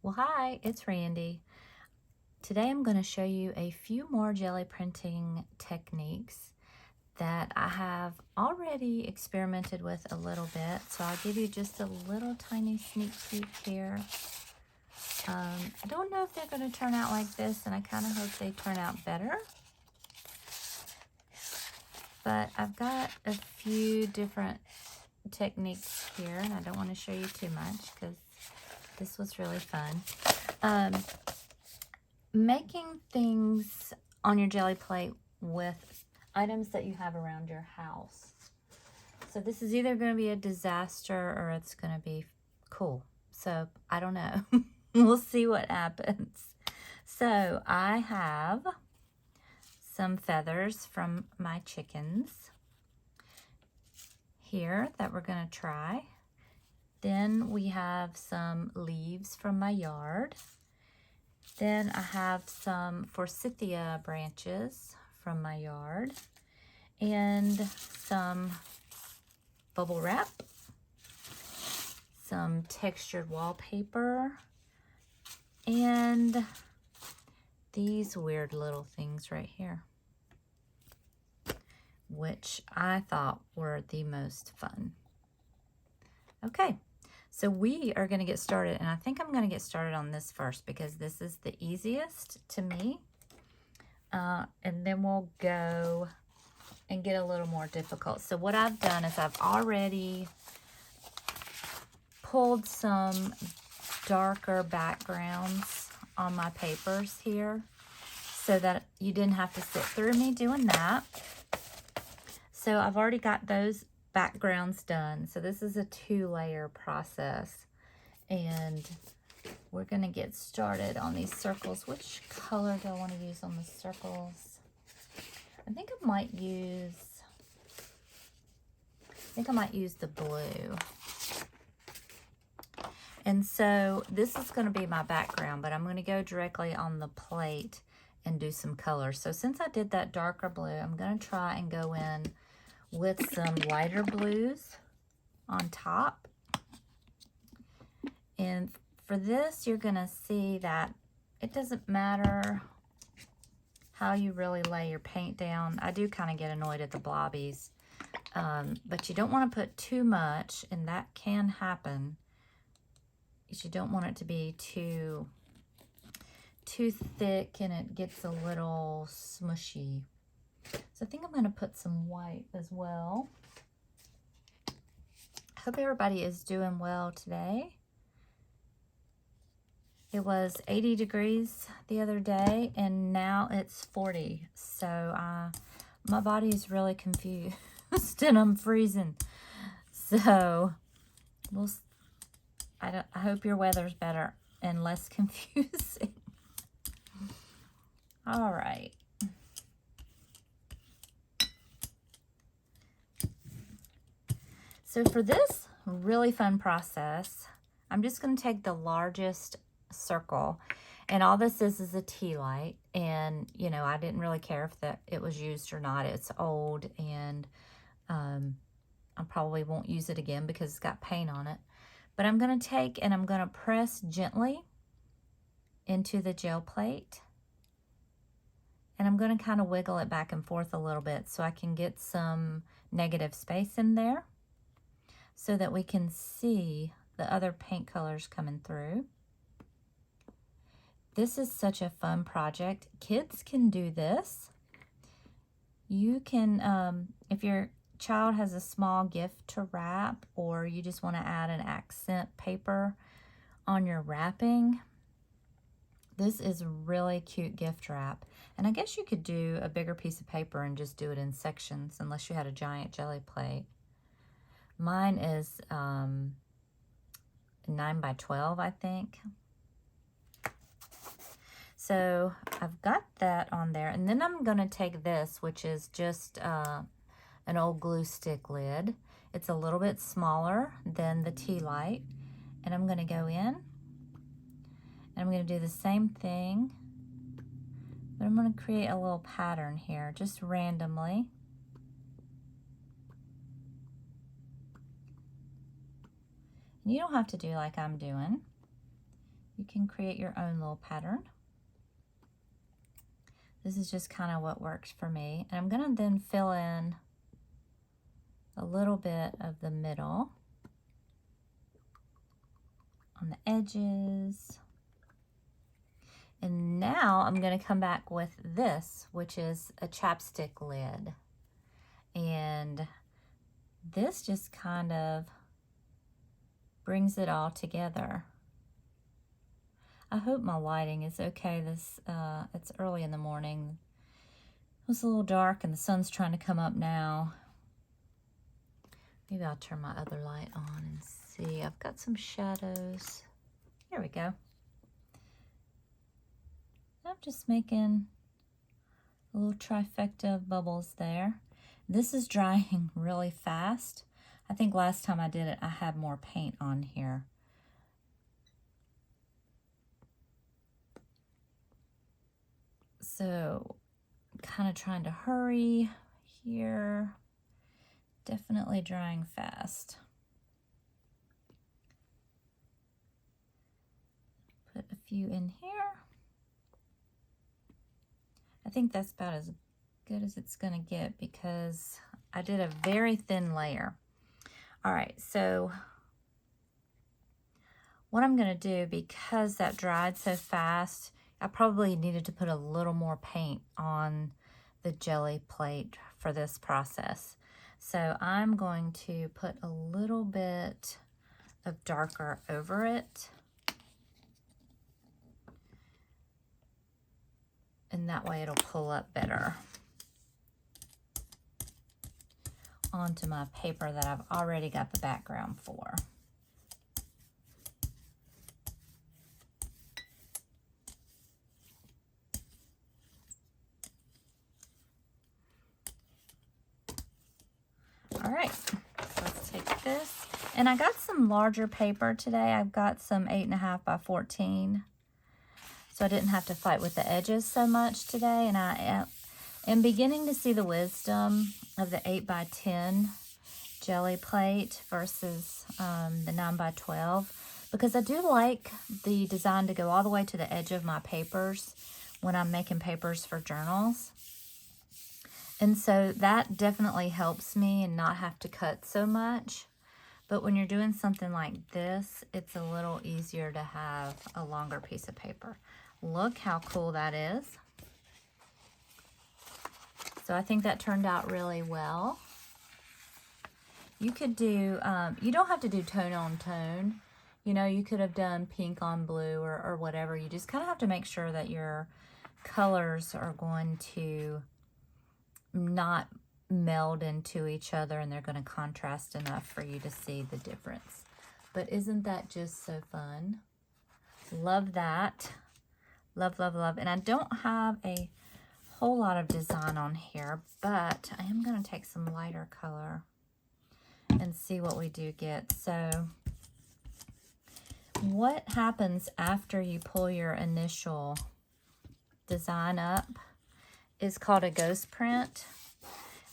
Well, hi, it's Randy. Today I'm going to show you a few more jelly printing techniques that I have already experimented with a little bit. So I'll give you just a little tiny sneak peek here. I don't know if they're going to turn out like this, and I kind of hope they turn out better. But I've got a few different techniques here, and I don't want to show you too much because this was really fun. Making things on your jelly plate with items that you have around your house. So this is either going to be a disaster or it's going to be cool. So I don't know. We'll see what happens. So I have some feathers from my chickens here that we're going to try. Then we have some leaves from my yard. Then I have some forsythia branches from my yard and some bubble wrap, some textured wallpaper, and these weird little things right here, which I thought were the most fun. Okay. So we are going to get started, and I think I'm going to get started on this first because this is the easiest to me. And then we'll go and get a little more difficult. So what I've done is I've already pulled some darker backgrounds on my papers here so that you didn't have to sit through me doing that. So I've already got those backgrounds done. So this is a 2-layer process, and we're going to get started on these circles. Which color do I want to use on the circles? I think I might use the blue. And so this is going to be my background, but I'm going to go directly on the plate and do some color. So since I did that darker blue, I'm going to try and go in with some lighter blues on top. And for this, you're gonna see that it doesn't matter how you really lay your paint down. I do kind of get annoyed at the blobbies, but you don't want to put too much, and that can happen. You don't want it to be too thick and it gets a little smushy. So I think I'm going to put some white as well. I hope everybody is doing well today. It was 80 degrees the other day, and now it's 40. So my body is really confused, and I'm freezing. So I hope your weather's better and less confusing. All right. So for this really fun process, I'm just going to take the largest circle, and all this is a tea light, and you know, I didn't really care if it was used or not. It's old, and I probably won't use it again because it's got paint on it. But I'm going to take and I'm going to press gently into the gel plate, and I'm going to kind of wiggle it back and forth a little bit so I can get some negative space in there, so that we can see the other paint colors coming through. This is such a fun project. Kids can do this. You can, if your child has a small gift to wrap, or you just want to add an accent paper on your wrapping, this is really cute gift wrap. And I guess you could do a bigger piece of paper and just do it in sections, unless you had a giant jelly plate. Mine is 9 by 12, I think. So I've got that on there. And then I'm going to take this, which is just an old glue stick lid. It's a little bit smaller than the tea light. And I'm going to go in, and I'm going to do the same thing. But I'm going to create a little pattern here, just randomly. You don't have to do like I'm doing. You can create your own little pattern. This is just kind of what works for me. And I'm gonna then fill in a little bit of the middle on the edges. And now I'm gonna come back with this, which is a chapstick lid. And this just kind of brings it all together. I hope my lighting is okay. It's early in the morning. It was a little dark and the sun's trying to come up now. Maybe I'll turn my other light on and see. I've got some shadows. There we go. I'm just making a little trifecta of bubbles there. This is drying really fast. I think last time I did it, I had more paint on here. So, kind of trying to hurry here. Definitely drying fast. Put a few in here. I think that's about as good as it's gonna get because I did a very thin layer. All right, so what I'm gonna do, because that dried so fast, I probably needed to put a little more paint on the Gelli plate for this process. So I'm going to put a little bit of darker over it. And that way it'll pull up better onto my paper that I've already got the background for. All right, so let's take this. And I got some larger paper today. I've got some 8.5 by 14. So I didn't have to fight with the edges so much today. And I am beginning to see the wisdom of the 8 by 10 Gelli plate versus the 9 by 12. Because I do like the design to go all the way to the edge of my papers when I'm making papers for journals. And so that definitely helps me and not have to cut so much. But when you're doing something like this, it's a little easier to have a longer piece of paper. Look how cool that is. So I think that turned out really well. You could do, you don't have to do tone on tone. You know, you could have done pink on blue or whatever. You just kind of have to make sure that your colors are going to not meld into each other and they're going to contrast enough for you to see the difference. But isn't that just so fun? Love that. Love, love, love. And I don't have a whole lot of design on here, but I am going to take some lighter color and see what we do get. So what happens after you pull your initial design up is called a ghost print.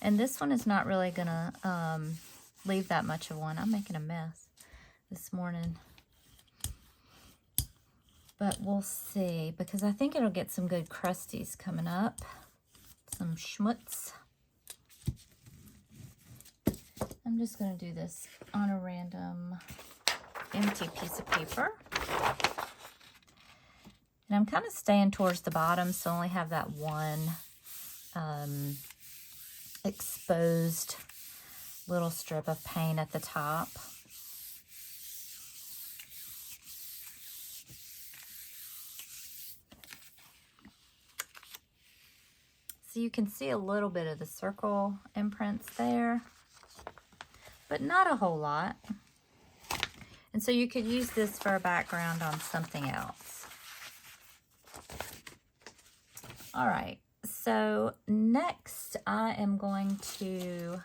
And this one is not really going to leave that much of one. I'm making a mess this morning. But we'll see, because I think it'll get some good crusties coming up. Some schmutz. I'm just going to do this on a random empty piece of paper. And I'm kind of staying towards the bottom, so I only have that one exposed little strip of paint at the top. So you can see a little bit of the circle imprints there, but not a whole lot. And so you could use this for a background on something else. All right, so next I am going to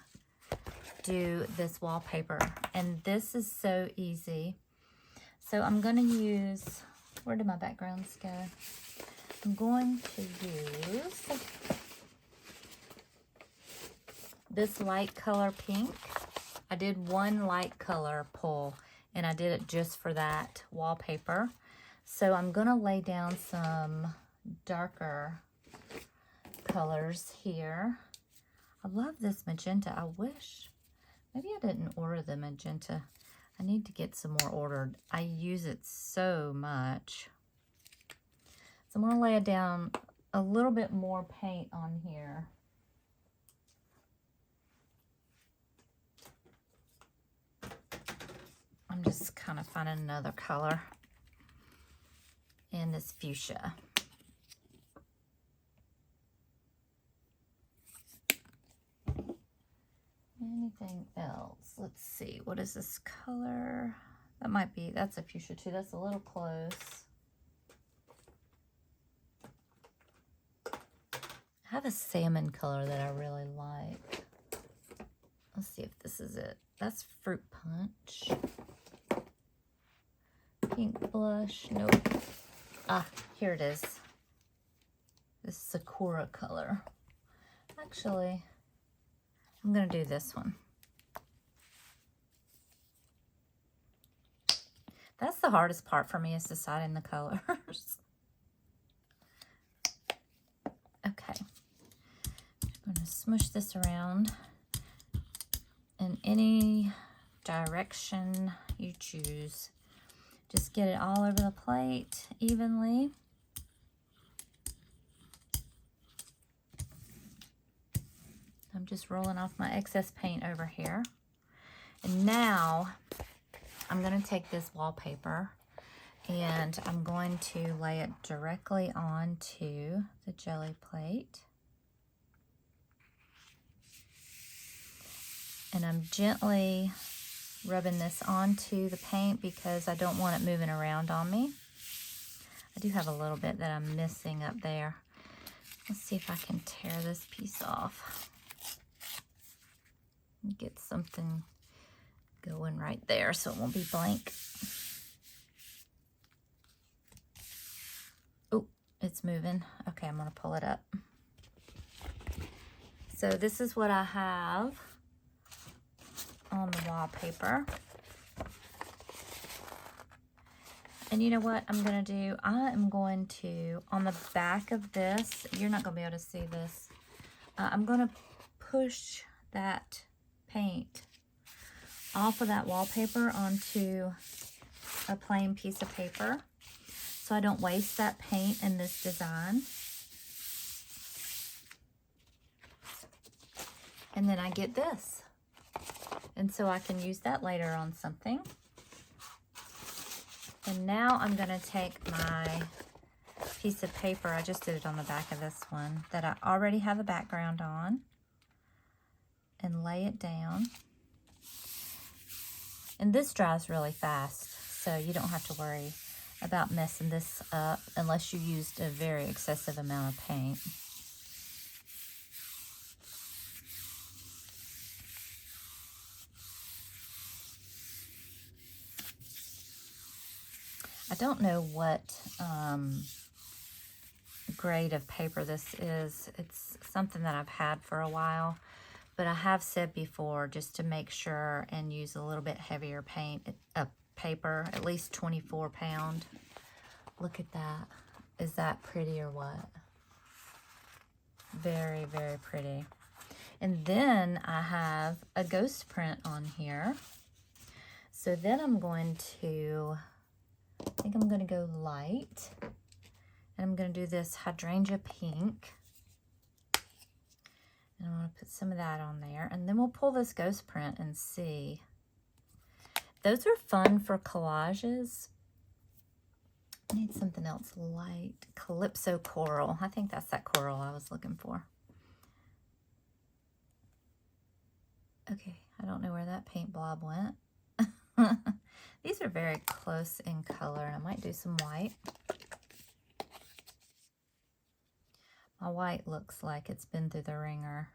do this wallpaper, and this is so easy. So I'm going to use, where did my backgrounds go? I'm going to use this light color pink. I did one light color pull, and I did it just for that wallpaper. So I'm gonna lay down some darker colors here. I love this magenta. I wish, maybe I didn't order the magenta. I need to get some more ordered. I use it so much. So I'm gonna lay it down a little bit more paint on here. I'm just kind of finding another color in this fuchsia. Anything else? Let's see. What is this color? That might be, that's a fuchsia too. That's a little close. I have a salmon color that I really like. Let's see if this is it. That's fruit punch. Pink blush. Nope. Ah, here it is. This Sakura color. Actually, I'm going to do this one. That's the hardest part for me, is deciding the colors. Okay. I'm going to smush this around in any direction you choose. Just get it all over the plate evenly. I'm just rolling off my excess paint over here. And now I'm going to take this wallpaper and I'm going to lay it directly onto the Gelli plate. And I'm gently rubbing this onto the paint because I don't want it moving around on me. I do have a little bit that I'm missing up there. Let's see if I can tear this piece off. Get something going right there so it won't be blank. Oh, it's moving. Okay, I'm gonna pull it up. So this is what I have on the wallpaper. And you know what I'm gonna do? I am going to, on the back of this, you're not gonna be able to see this. I'm gonna push that paint off of that wallpaper onto a plain piece of paper so I don't waste that paint in this design. And then I get this. And so I can use that later on something. And now I'm going to take my piece of paper, I just did it on the back of this one, that I already have a background on, and lay it down. And this dries really fast, so you don't have to worry about messing this up unless you used a very excessive amount of paint. I don't know what grade of paper this is. It's something that I've had for a while, but I have said before, just to make sure and use a little bit heavier paper, at least 24 pound. Look at that. Is that pretty or what? Very, very pretty. And then I have a ghost print on here. So then I'm going to, I think I'm going to go light. And I'm going to do this hydrangea pink. And I'm going to put some of that on there. And then we'll pull this ghost print and see. Those are fun for collages. I need something else light. Calypso coral. I think that's that coral I was looking for. Okay, I don't know where that paint blob went. These are very close in color. I might do some white. My white looks like it's been through the ringer.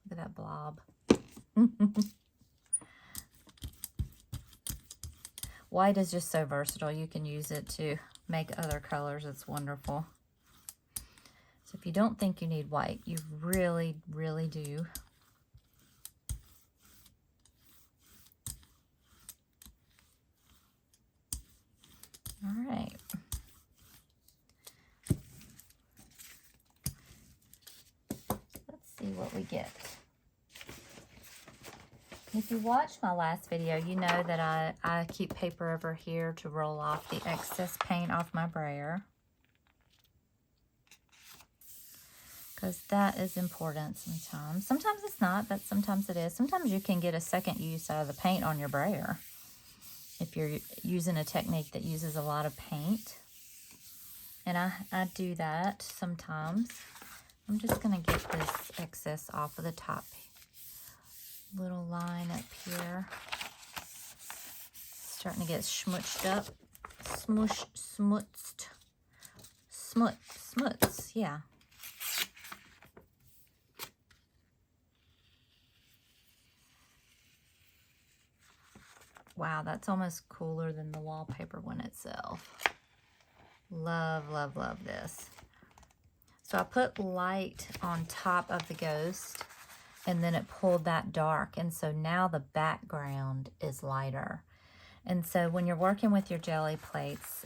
Look at that blob. White is just so versatile. You can use it to make other colors. It's wonderful. So if you don't think you need white, you really, really do. All right. what we get. If you watched my last video, you know that I keep paper over here to roll off the excess paint off my brayer. Because that is important sometimes. Sometimes it's not, but sometimes it is. Sometimes you can get a second use out of the paint on your brayer if you're using a technique that uses a lot of paint. And I do that sometimes. I'm just going to get this excess off of the top little line up here. Starting to get smushed up. Smuts, yeah. Wow, that's almost cooler than the wallpaper one itself. Love, love, love this. So I put light on top of the ghost, and then it pulled that dark. And so now the background is lighter. And so when you're working with your Gelli plates,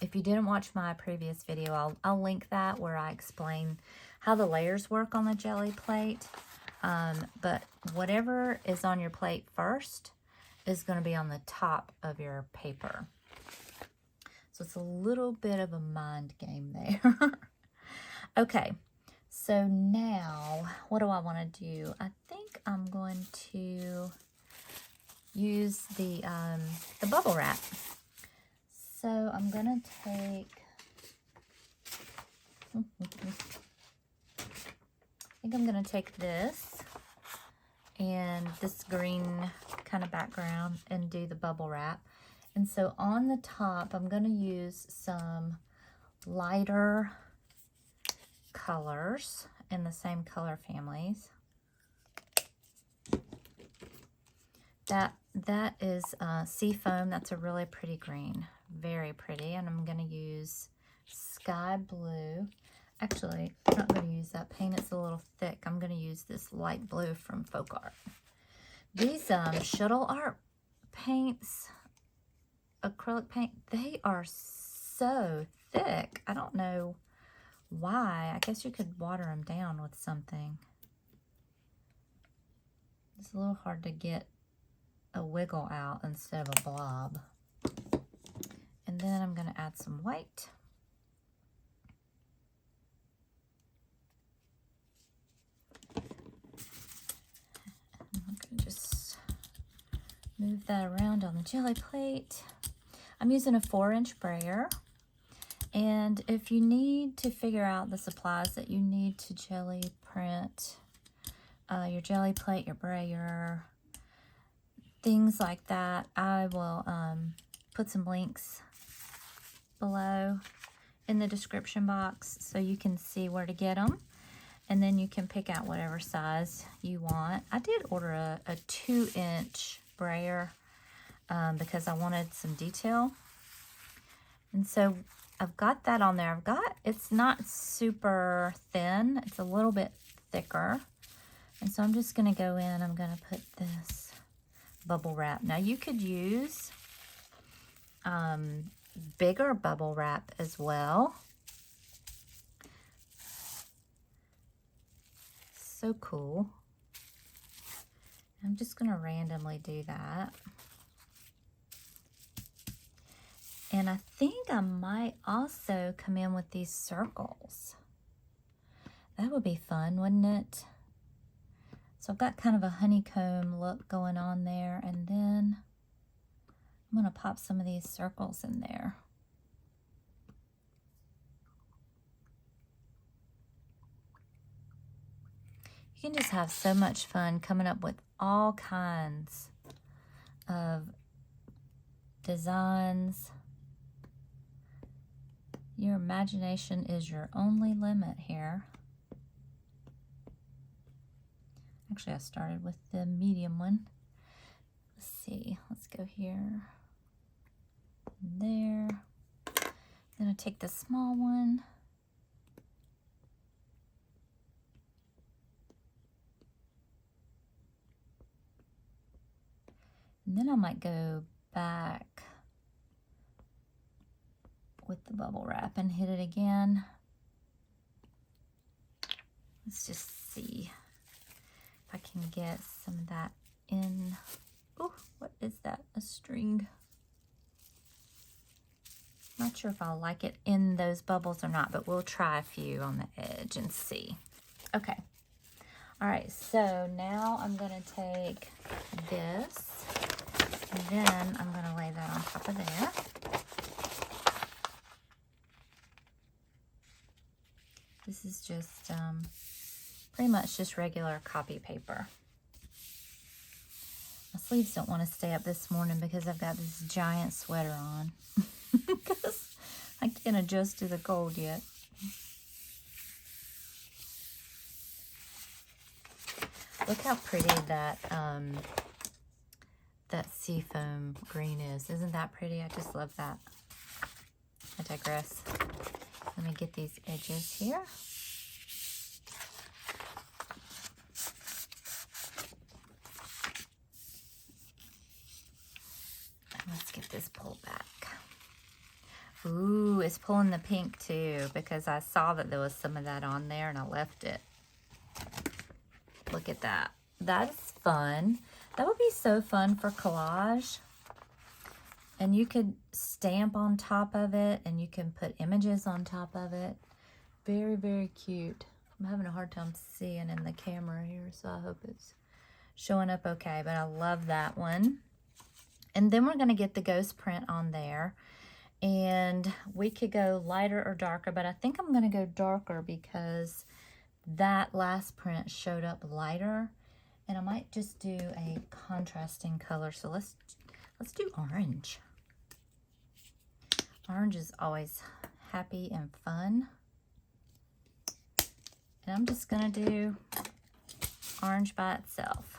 if you didn't watch my previous video, I'll link that where I explain how the layers work on the Gelli plate. But whatever is on your plate first is going to be on the top of your paper. So it's a little bit of a mind game there. Okay, so now what do I want to do? I think I'm going to use the bubble wrap. So I'm going to take, I think I'm going to take this and this green kind of background and do the bubble wrap. And so on the top, I'm going to use some lighter colors in the same color families. That is Seafoam. That's a really pretty green, very pretty. And I'm going to use Sky Blue. Actually, I'm not going to use that paint. It's a little thick. I'm going to use this light blue from Folk Art. These shuttle art paints, acrylic paint, they are so thick. I don't know why. I guess you could water them down with something. It's a little hard to get a wiggle out instead of a blob. And then I'm going to add some white. I'm going to just move that around on the Gelli plate. I'm using a 4-inch brayer. And if you need to figure out the supplies that you need to Gelli print your Gelli plate, your brayer, things like that, I will put some links below in the description box so you can see where to get them. And then you can pick out whatever size you want. I did order a 2-inch brayer because I wanted some detail. And so I've got that on there. It's not super thin. It's a little bit thicker. And so I'm just going to go in. I'm going to put this bubble wrap. Now you could use bigger bubble wrap as well. So cool. I'm just going to randomly do that. And I think I might also come in with these circles. That would be fun, wouldn't it? So I've got kind of a honeycomb look going on there. And then I'm going to pop some of these circles in there. You can just have so much fun coming up with all kinds of designs. Your imagination is your only limit here. Actually, I started with the medium one. Let's see. Let's go here. There. Then I take the small one. And then I might go back with the bubble wrap and hit it again. Let's just see. I can get some of that in. Oh, what is that? A string. Not sure if I'll like it in those bubbles or not, but we'll try a few on the edge and see. Okay. All right, so now I'm gonna take this, and then I'm gonna lay that on top of there. This is just pretty much just regular copy paper. My sleeves don't want to stay up this morning because I've got this giant sweater on. Because I can't adjust to the cold yet. Look how pretty that that seafoam green is. Isn't that pretty? I just love that. I digress. Let me get these edges here. Let's get this pulled back. Ooh, it's pulling the pink too because I saw that there was some of that on there and I left it. Look at that. That's fun. That would be so fun for collage. And you could stamp on top of it and you can put images on top of it. Very, very cute. I'm having a hard time seeing in the camera here, so I hope it's showing up okay, but I love that one. And then we're going to get the ghost print on there. And we could go lighter or darker, but I think I'm going to go darker because that last print showed up lighter. And I might just do a contrasting color. So let's do orange. Orange is always happy and fun. And I'm just going to do orange by itself.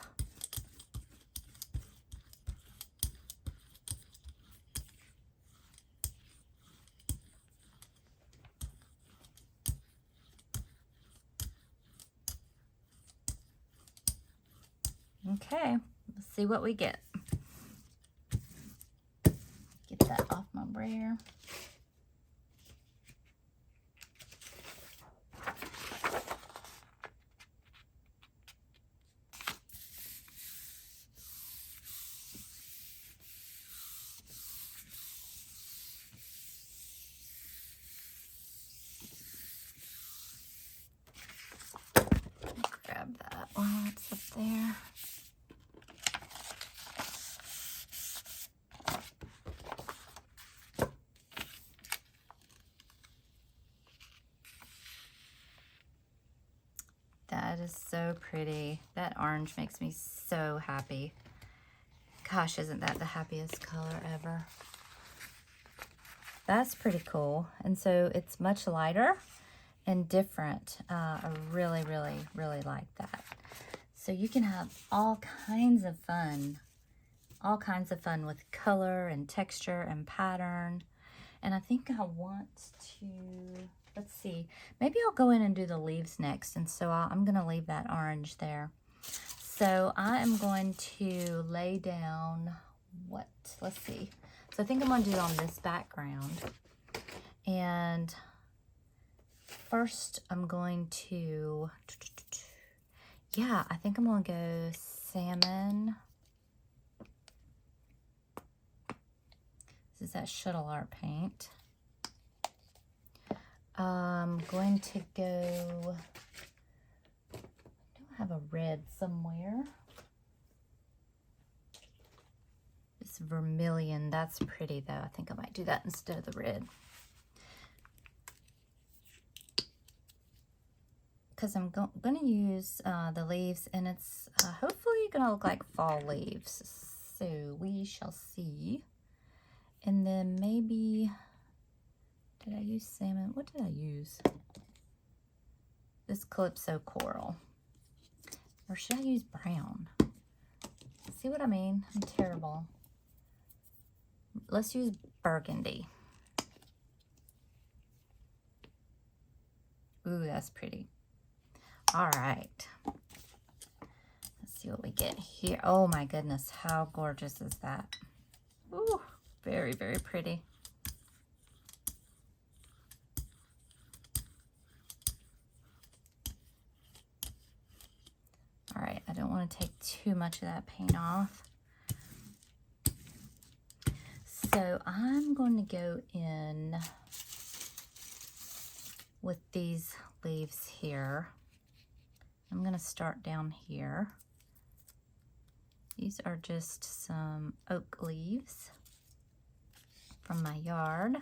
Okay, let's see what we get. Get that off my brayer. Grab that while it's up there. That is so pretty. That orange makes me so happy. Gosh, isn't that the happiest color ever? That's pretty cool. And so it's much lighter and different. I really, really, really like that. So you can have all kinds of fun with color and texture and pattern. And I think I want to, let's see, maybe I'll go in and do the leaves next. And so I'm going to leave that orange there. So I am going to lay down let's see. So I think I'm going to do it on this background. And first I'm going to, yeah, I think I'm going to go salmon. This is that shuttle art paint. I'm going to go, I don't have a red somewhere. This vermilion, that's pretty though. I think I might do that instead of the red. Because I'm going to use the leaves, and it's hopefully going to look like fall leaves. So we shall see. And then maybe, did I use salmon? What did I use? This Calypso coral. Or should I use brown? See what I mean? I'm terrible. Let's use burgundy. Ooh, that's pretty. All right. Let's see what we get here. Oh my goodness, how gorgeous is that? Ooh, very, very pretty. All right, I don't want to take too much of that paint off. So I'm going to go in with these leaves here. I'm going to start down here. These are just some oak leaves from my yard.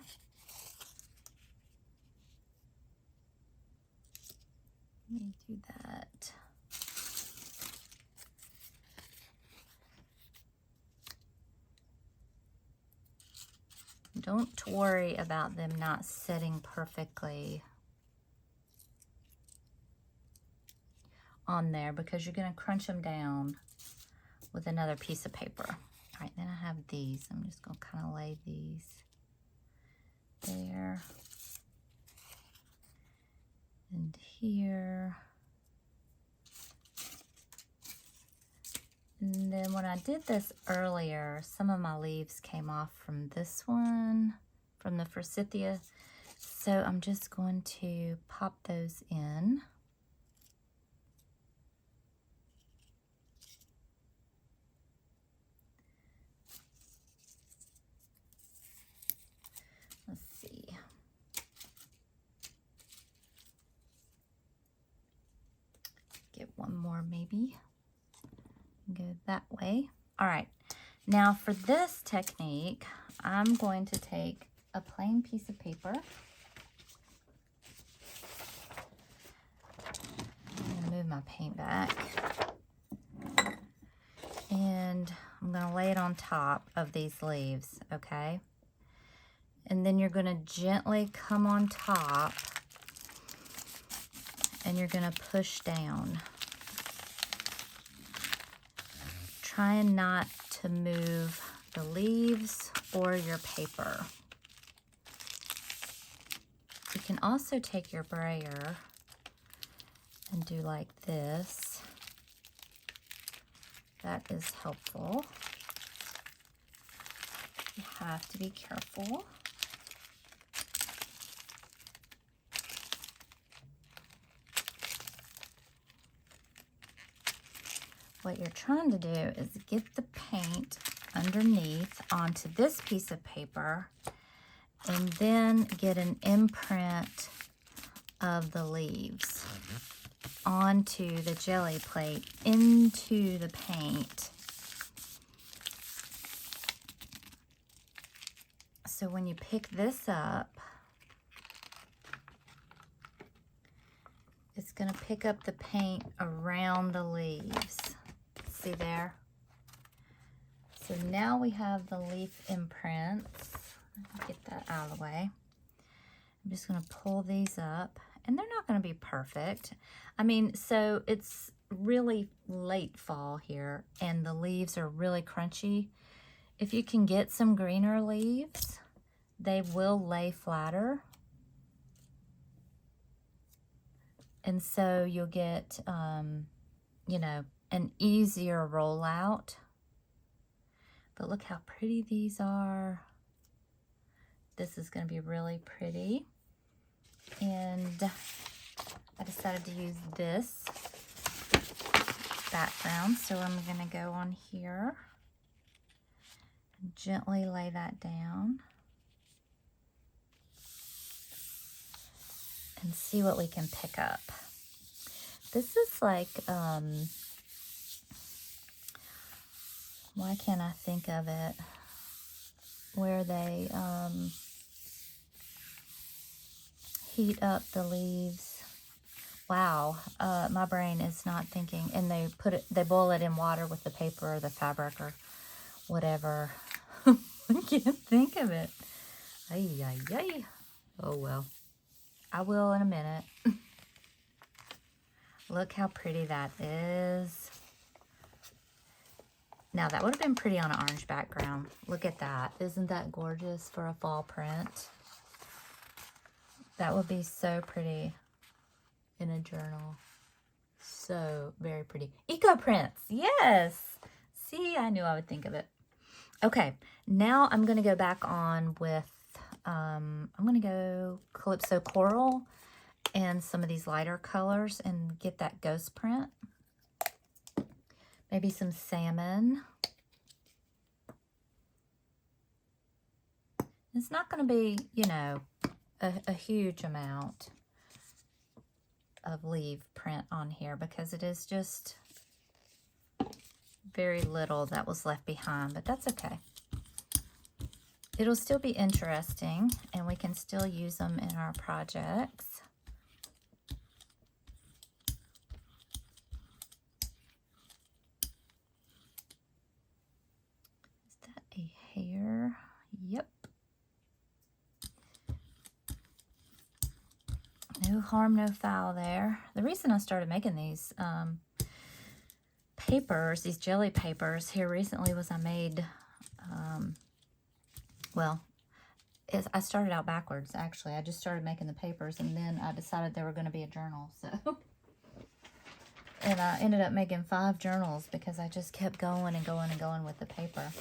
Let me do that. Don't worry about them not sitting perfectly on there because you're going to crunch them down with another piece of paper. All right, then I have these. I'm just going to kind of lay these there and here. And then when I did this earlier, some of my leaves came off from this one, from the forsythia. So I'm just going to pop those in. Let's see. Get one more maybe. Go that way. All right, now for this technique, I'm going to take a plain piece of paper. I'm gonna move my paint back. And I'm gonna lay it on top of these leaves, okay? And then you're gonna gently come on top and you're gonna push down. Trying not to move the leaves or your paper. You can also take your brayer and do like this. That is helpful. You have to be careful. What you're trying to do is get the paint underneath onto this piece of paper and then get an imprint of the leaves onto the Gelli plate into the paint. So when you pick this up, it's going to pick up the paint around the leaves. See there? So now we have the leaf imprints. Get that out of the way. I'm just going to pull these up, and they're not going to be perfect. I mean, so it's really late fall here, and the leaves are really crunchy. If you can get some greener leaves, they will lay flatter. And so you'll get, you know, an easier rollout. But look how pretty these are. This is going to be really pretty. And I decided to use this background. So I'm going to go on here and gently lay that down. And see what we can pick up. This is like, why can't I think of it? Where they heat up the leaves. Wow, my brain is not thinking. And they boil it in water with the paper or the fabric or whatever. I can't think of it. Ay, ay, ay. Oh well. I will in a minute. Look how pretty that is. Now that would have been pretty on an orange background. Look at that. Isn't that gorgeous for a fall print? That would be so pretty in a journal. So very pretty. Eco prints. Yes. See, I knew I would think of it. Okay. Now I'm going to go back on with I'm going to go Calypso Coral and some of these lighter colors and get that ghost print. maybe some salmon. It's not going to be, you know, a huge amount of leaf print on here because it is just very little that was left behind, but that's okay. It'll still be interesting and we can still use them in our projects. Is that a hair? Yep. No harm, no foul there. The reason I started making these papers, these jelly papers here recently was I made, well, I started out backwards actually. I just started making the papers and then I decided they were going to be a journal. So, and I ended up making 5 journals because I just kept going and going and going with the paper.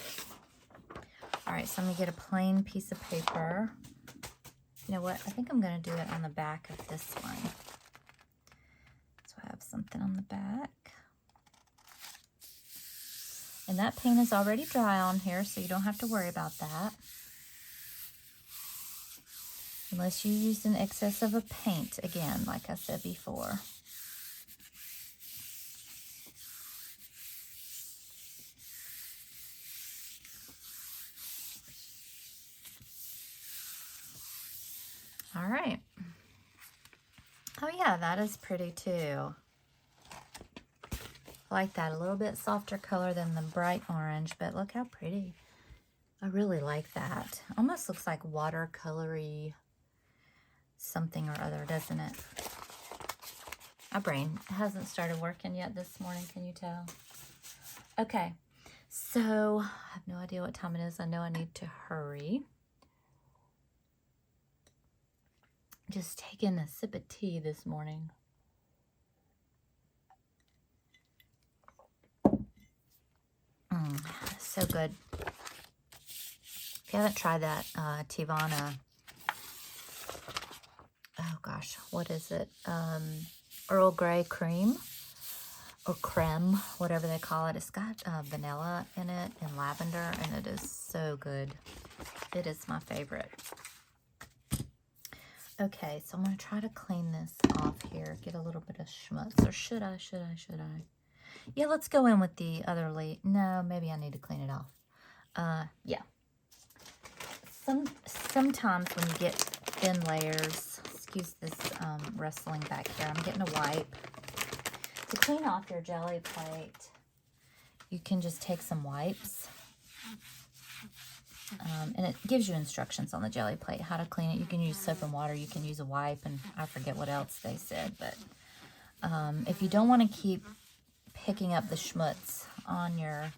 All right, so I'm going to get a plain piece of paper. You know what? I think I'm going to do it on the back of this one. So I have something on the back. And that paint is already dry on here, so you don't have to worry about that. Unless you use an excess of a paint, again, like I said before. All right. Oh yeah, that is pretty too. I like that, a little bit softer color than the bright orange, but look how pretty. I really like that. Almost looks like watercolory something or other, doesn't it? My brain hasn't started working yet this morning, can you tell? Okay, so I have no idea what time it is. I know I need to hurry. Just taking a sip of tea this morning. So good. If you haven't tried that Teavana, oh gosh, what is it? Earl Grey cream or creme, whatever they call it. It's got vanilla in it and lavender, and it is so good. It is my favorite. Okay, so I'm going to try to clean this off here, get a little bit of schmutz, or should I? Yeah, let's go in with the other leaf. No, maybe I need to clean it off. Yeah. Sometimes when you get thin layers, excuse this rustling back here, I'm getting a wipe. To clean off your jelly plate, you can just take some wipes. And it gives you instructions on the jelly plate, how to clean it. You can use soap and water, you can use a wipe, and I forget what else they said. But if you don't want to keep picking up the schmutz on your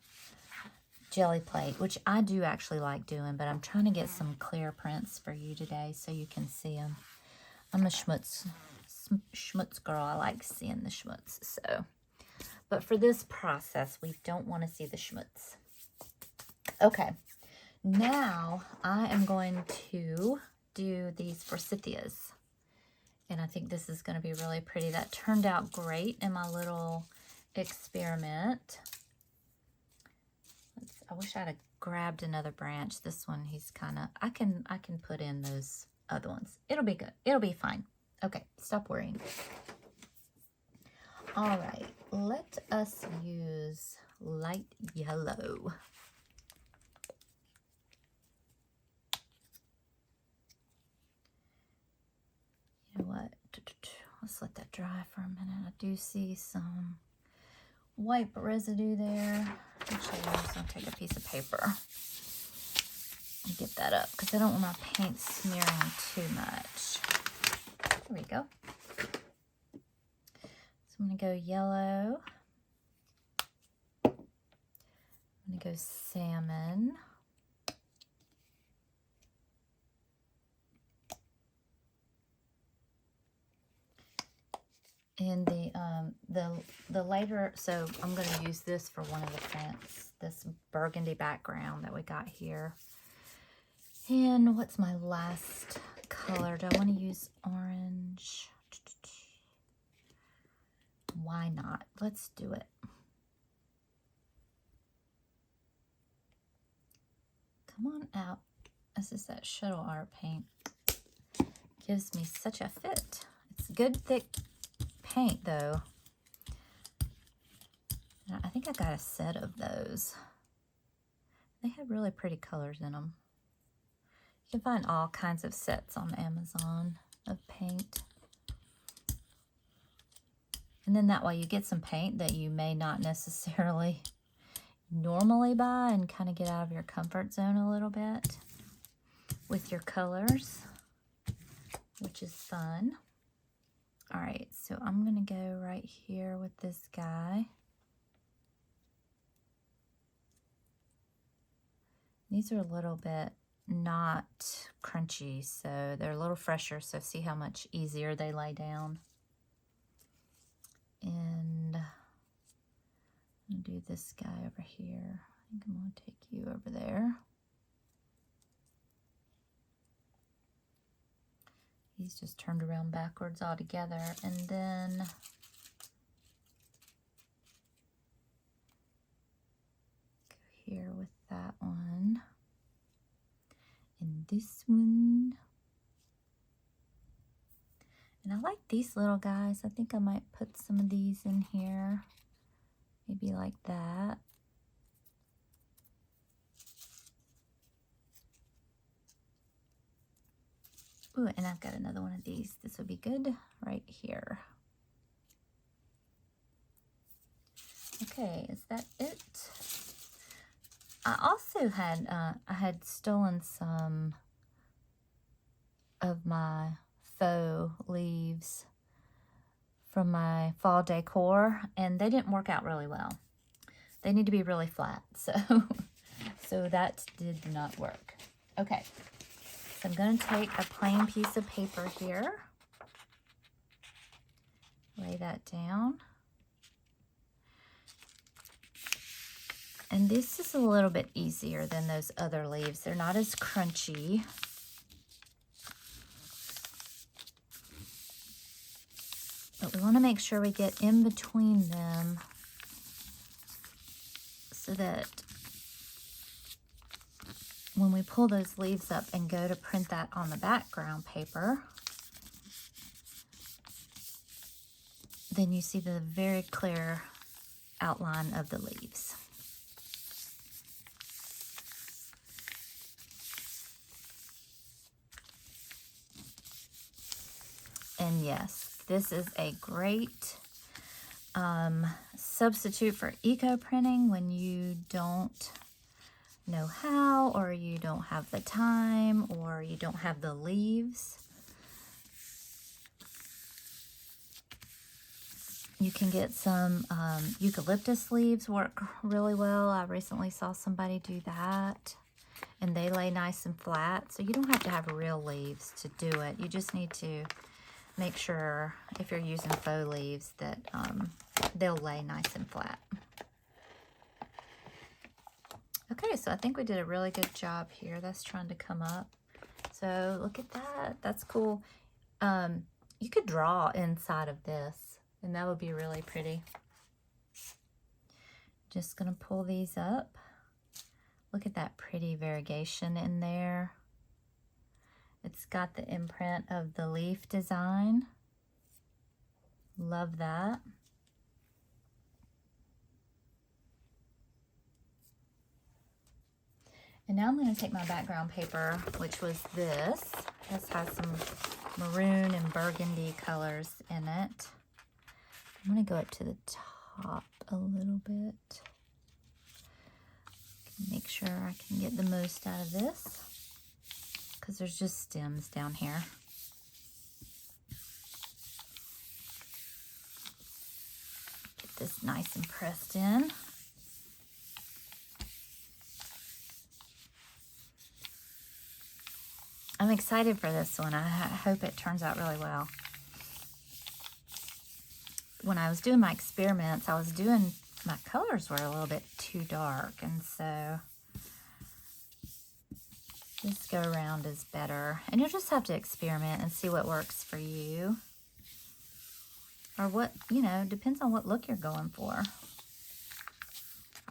jelly plate, which I do actually like doing, but I'm trying to get some clear prints for you today so you can see them. I'm a schmutz girl. I like seeing the schmutz. So, but for this process, we don't want to see the schmutz. Okay. Now I am going to do these forsythias, and I think this is going to be really pretty. That turned out great in my little experiment. I wish I'd have grabbed another branch. This one, he's kind of, I can put in those other ones. It'll be good. It'll be fine. Okay, stop worrying. All right, let us use light yellow. You know what? Let's let that dry for a minute. I do see some wipe residue there. Actually, I'm just going to take a piece of paper and get that up because I don't want my paint smearing too much. There we go. So I'm going to go yellow. I'm going to go salmon. And the later, so I'm going to use this for one of the prints, this burgundy background that we got here. And what's my last color? Do I want to use orange? Why not? Let's do it. Come on out. This is that shuttle art paint. Gives me such a fit. It's good thick paint though. I think I got a set of those. They have really pretty colors in them. You can find all kinds of sets on Amazon of paint. And then that way you get some paint that you may not necessarily normally buy and kind of get out of your comfort zone a little bit with your colors, which is fun. All right, so I'm gonna go right here with this guy. These are a little bit not crunchy, so they're a little fresher, so see how much easier they lay down. And I'm gonna do this guy over here. I think I'm gonna take you over there. He's just turned around backwards altogether. And then go here with that one. And this one. And I like these little guys. I think I might put some of these in here. Maybe like that. Ooh, and I've got another one of these. This would be good right here. Okay, is that it? I also had, I had stolen some of my faux leaves from my fall decor, and they didn't work out really well. They need to be really flat, so that did not work. Okay, so I'm going to take a plain piece of paper here, lay that down, and this is a little bit easier than those other leaves. They're not as crunchy. But we want to make sure we get in between them so that when we pull those leaves up and go to print that on the background paper, then you see the very clear outline of the leaves. And yes, this is a great substitute for eco printing when you don't know how, or you don't have the time, or you don't have the leaves. You can get some eucalyptus leaves work really well. I recently saw somebody do that, and they lay nice and flat. So you don't have to have real leaves to do it. You just need to make sure, if you're using faux leaves, that they'll lay nice and flat. Okay, so I think we did a really good job here. That's trying to come up. So look at that. That's cool. You could draw inside of this, and that would be really pretty. Just gonna pull these up. Look at that pretty variegation in there. It's got the imprint of the leaf design. Love that. And now I'm going to take my background paper, which was this. This has some maroon and burgundy colors in it. I'm going to go up to the top a little bit. Make sure I can get the most out of this, because there's just stems down here. Get this nice and pressed in. I'm excited for this one. I hope it turns out really well. When I was doing my experiments, my colors were a little bit too dark, and so this go around is better. And you'll just have to experiment and see what works for you. Or what, depends on what look you're going for.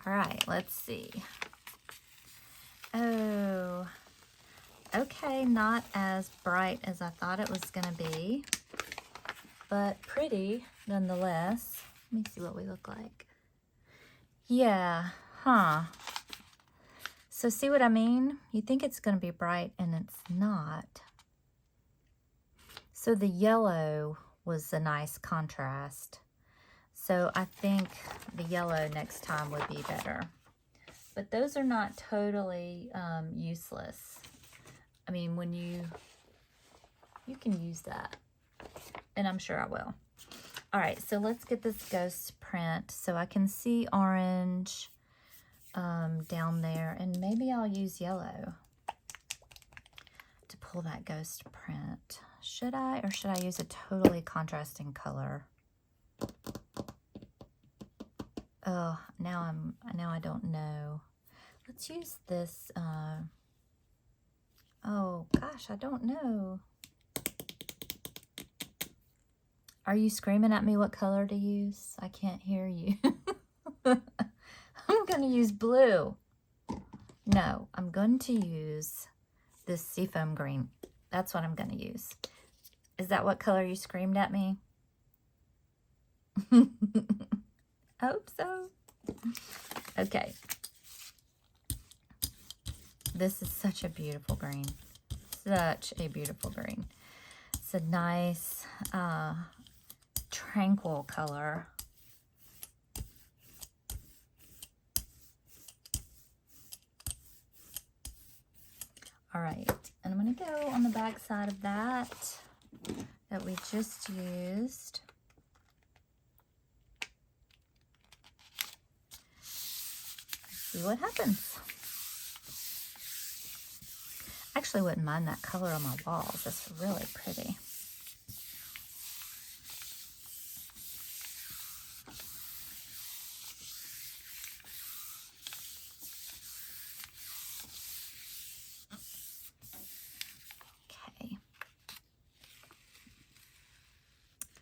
All right, let's see. Oh, okay, not as bright as I thought it was gonna be, but pretty nonetheless. Let me see what we look like. Yeah, huh. So see what I mean? You think it's gonna be bright and it's not. So the yellow was a nice contrast. So I think the yellow next time would be better. But those are not totally useless. I mean, when you can use that. And I'm sure I will. All right, so let's get this ghost print. So I can see orange down there. And maybe I'll use yellow to pull that ghost print. Should I, or should I use a totally contrasting color? Oh, now I don't know. Let's use this. Oh gosh, I don't know. Are you screaming at me what color to use? I can't hear you. I'm gonna use blue. No, I'm going to use this seafoam green. That's what I'm gonna use. Is that what color you screamed at me? Hope so. Okay. This is such a beautiful green. Such a beautiful green. It's a nice, tranquil color. All right, and I'm going to go on the back side of that we just used. See what happens. Actually wouldn't mind that color on my walls. It's really pretty.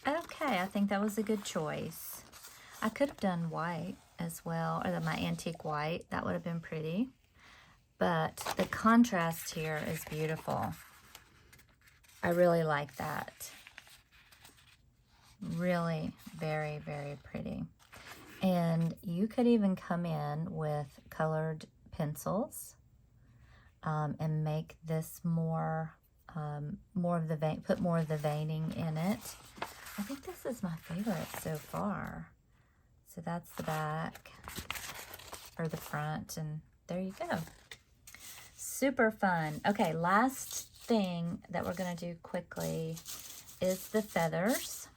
Okay, I think that was a good choice. I could have done white as well, or my antique white. That would have been pretty. But the contrast here is beautiful. I really like that. Really very, very pretty. And you could even come in with colored pencils and make this more of the vein, put more of the veining in it. I think this is my favorite so far. So that's the back or the front, and there you go. Super fun. Okay, last thing that we're gonna do quickly is the feathers.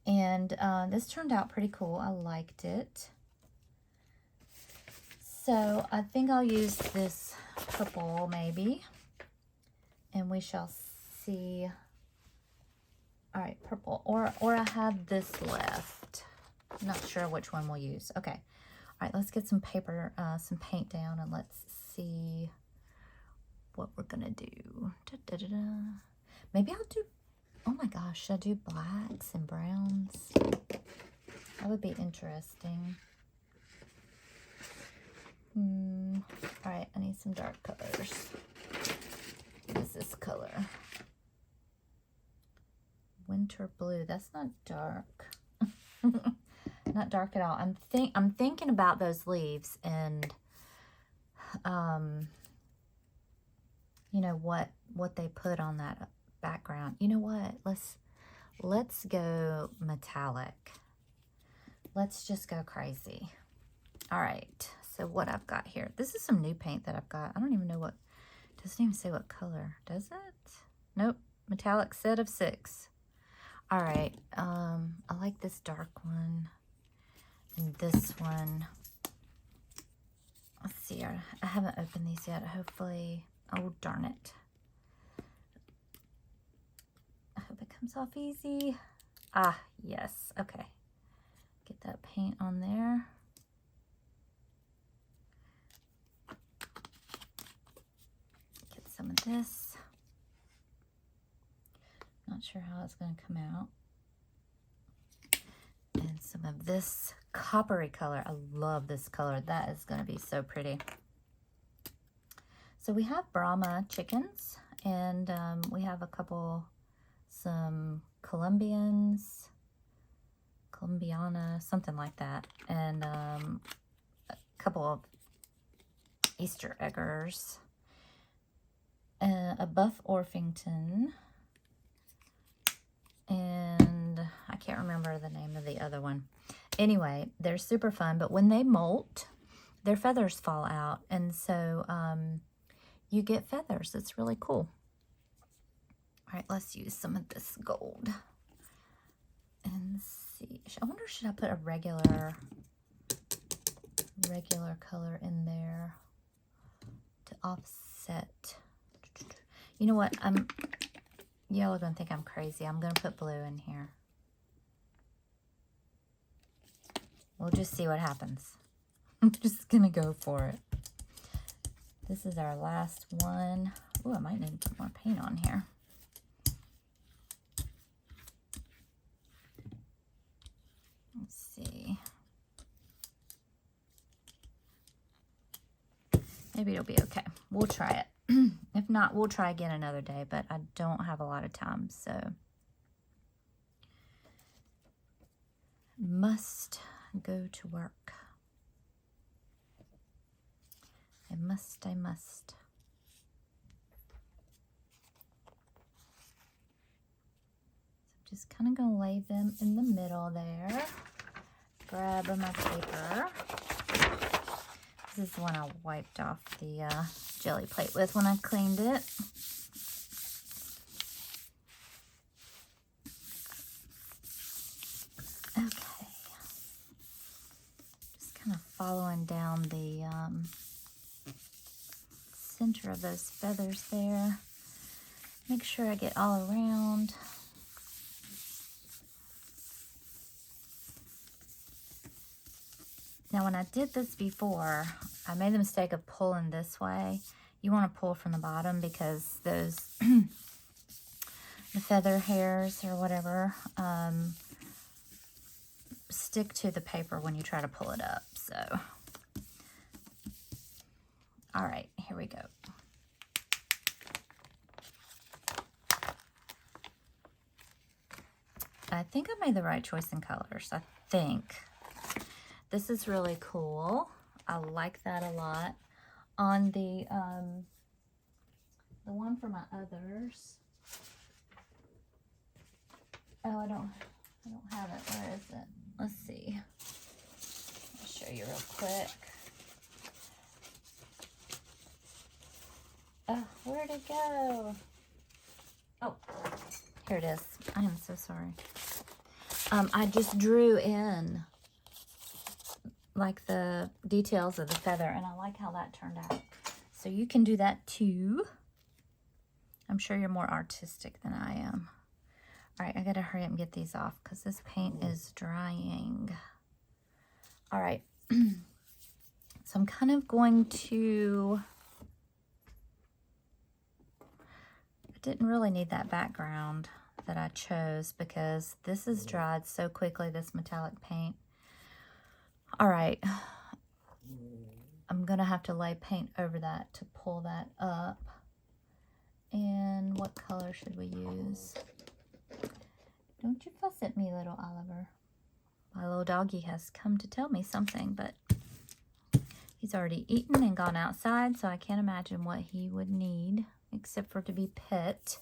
And this turned out pretty cool. I liked it. So I think I'll use this purple maybe, and we shall see. All right, purple, or I have this left. I'm not sure which one we'll use. Okay, all right, let's get some paper, some paint down, and let's see what we're gonna do. Da, da, da, da. Maybe I'll do, oh my gosh, should I do blacks and browns? That would be interesting. All right, I need some dark colors. What is this color? Winter blue. That's not dark. Not dark at all. I'm thinking about those leaves and you know what they put on that background. You know what? Let's go metallic. Let's just go crazy. All right. So what I've got here. This is some new paint that I've got. I don't even know what. It doesn't even say what color. Does it? Nope. Metallic set of 6. All right, I like this dark one and this one. Let's see, I haven't opened these yet. Hopefully, oh darn it. I hope it comes off easy. Ah, yes, okay. Get that paint on there. Get some of this. Not sure how it's going to come out. And some of this coppery color. I love this color. That is going to be so pretty. So we have Brahma chickens, and we have some Colombiana, something like that, and a couple of Easter eggers, a Buff Orpington, and I can't remember the name of the other one. Anyway, they're super fun, but when they molt, their feathers fall out, and so you get feathers. It's really cool. All right, let's use some of this gold and see. I wonder, should I put a regular color in there to offset? You know what? Y'all are gonna think I'm crazy. I'm gonna put blue in here. We'll just see what happens. I'm just gonna go for it. This is our last one. Oh, I might need to put more paint on here. Let's see. Maybe it'll be okay. We'll try it. If not, we'll try again another day, but I don't have a lot of time, so. Must go to work. I must. So I'm just kind of going to lay them in the middle there. Grab my paper. This is the one I wiped off the Gelli plate with when I cleaned it. Okay. Just kind of following down the center of those feathers there. Make sure I get all around. Now, when I did this before, I made the mistake of pulling this way. You want to pull from the bottom because those, the feather hairs or whatever, stick to the paper when you try to pull it up. So, all right, here we go. I think I made the right choice in colors. I think. This is really cool. I like that a lot. On the one for my others. Oh, I don't have it. Where is it? Let's see. I'll show you real quick. Oh, where'd it go? Oh, here it is. I am so sorry. I just drew in like the details of the feather, and I like how that turned out. So you can do that too. I'm sure you're more artistic than I am. All right, I gotta hurry up and get these off because this paint is drying. All right, so I'm kind of going to, I didn't really need that background that I chose because this is dried so quickly, this metallic paint. All right, I'm gonna have to lay paint over that to pull that up. And what color should we use? Don't you fuss at me, little Oliver. My little doggy has come to tell me something, but he's already eaten and gone outside, so I can't imagine what he would need except for to be pet.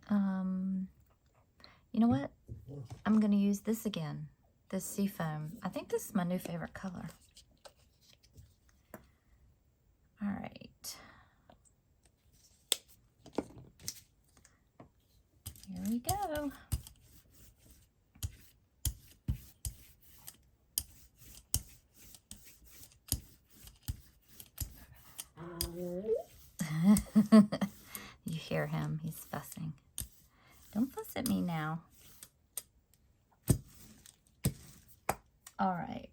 You know what? I'm gonna use this again. This seafoam. I think this is my new favorite color. All right. Here we go. You hear him. He's fussing. Don't fuss at me now. All right,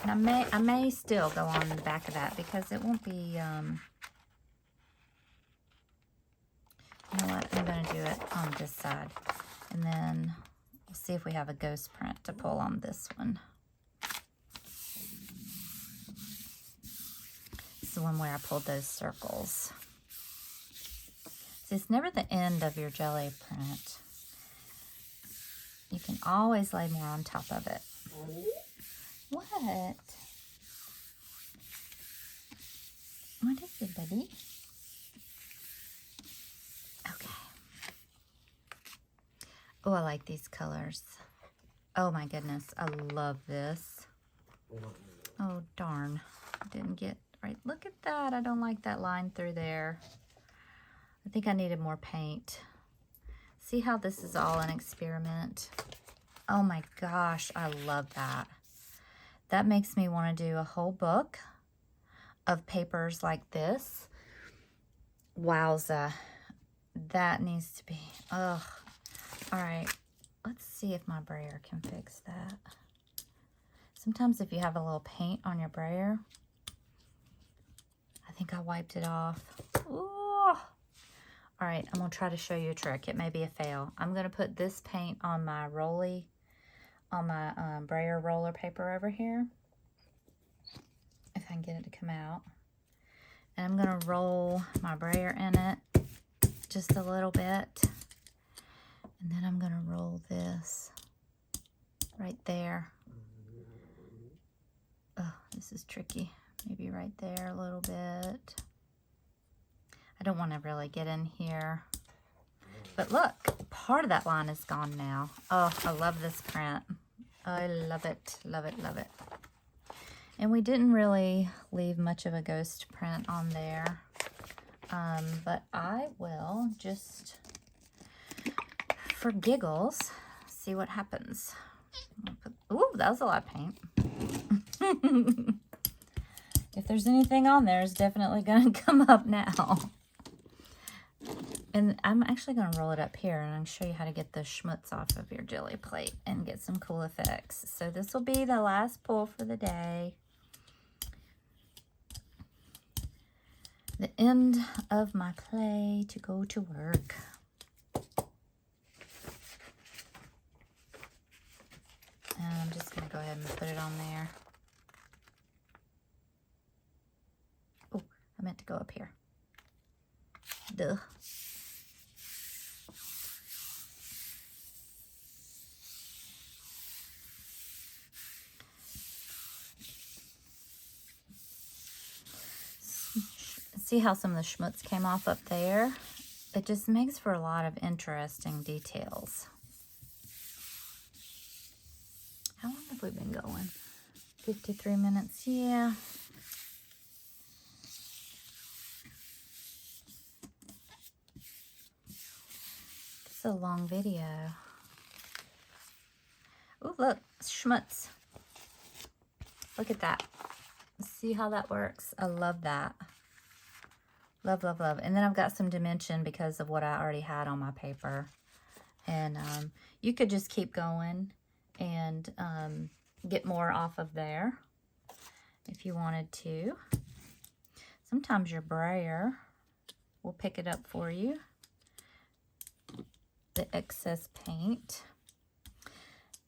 and I may still go on the back of that because it won't be, you know what, I'm going to do it on this side, and then we'll see if we have a ghost print to pull on this one. This is one where I pulled those circles. See, it's never the end of your jelly print. You can always lay more on top of it. What? What is it, buddy? Okay. Oh, I like these colors. Oh my goodness, I love this. Oh, darn. Didn't get right. Look at that. I don't like that line through there. I think I needed more paint. See how this is all an experiment? Oh my gosh, I love that. That makes me want to do a whole book of papers like this. Wowza. That needs to be, ugh. All right, let's see if my brayer can fix that. Sometimes if you have a little paint on your brayer, I think I wiped it off. Ooh. All right, I'm gonna try to show you a trick. It may be a fail. I'm gonna put this paint on my brayer roller paper over here, if I can get it to come out. And I'm gonna roll my brayer in it just a little bit. And then I'm gonna roll this right there. Oh, this is tricky. Maybe right there a little bit. I don't want to really get in here. But look, part of that line is gone now. Oh, I love this print. I love it, love it, love it. And we didn't really leave much of a ghost print on there. But I will just, for giggles, see what happens. Ooh, that was a lot of paint. If there's anything on there, it's definitely going to come up now. And I'm actually going to roll it up here and I'll show you how to get the schmutz off of your jelly plate and get some cool effects. So this will be the last pull for the day. The end of my play to go to work. And I'm just going to go ahead and put it on there. Oh, I meant to go up here. Duh. See how some of the schmutz came off up there? It just makes for a lot of interesting details. How long have we been going? 53 minutes, yeah. It's a long video. Oh, look, schmutz. Look at that. See how that works? I love that. Love, love, love. And then I've got some dimension because of what I already had on my paper. And you could just keep going and get more off of there if you wanted to. Sometimes your brayer will pick it up for you, the excess paint.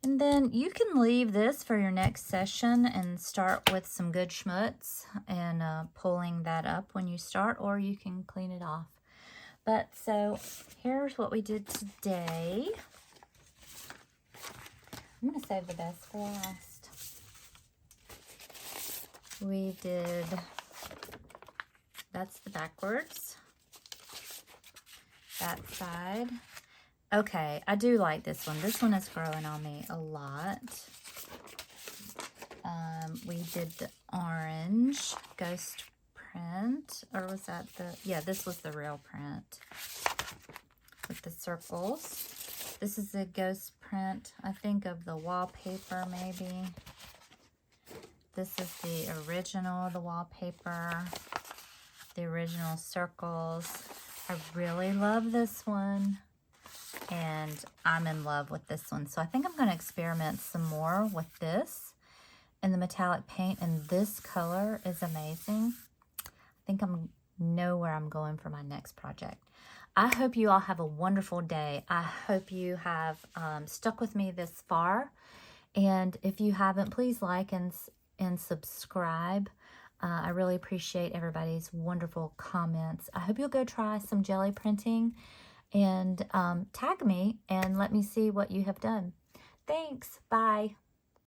And then you can leave this for your next session and start with some good schmutz and pulling that up when you start, or you can clean it off. But so here's what we did today. I'm going to save the best for last. We did, that's the backwards, that side. Okay, I do like this one. This one is growing on me a lot. We did the orange ghost print, or was that the, yeah, this was the real print with the circles. This is a ghost print, I think, of the wallpaper maybe. This is the original of the wallpaper, the original circles. I really love this one. And I'm in love with this one. So I think I'm going to experiment some more with this and the metallic paint. And this color is amazing. I think I know where I'm going for my next project. I hope you all have a wonderful day. I hope you have stuck with me this far. And if you haven't, please like and subscribe. I really appreciate everybody's wonderful comments. I hope you'll go try some jelly printing and tag me and let me see what you have done. Thanks. Bye.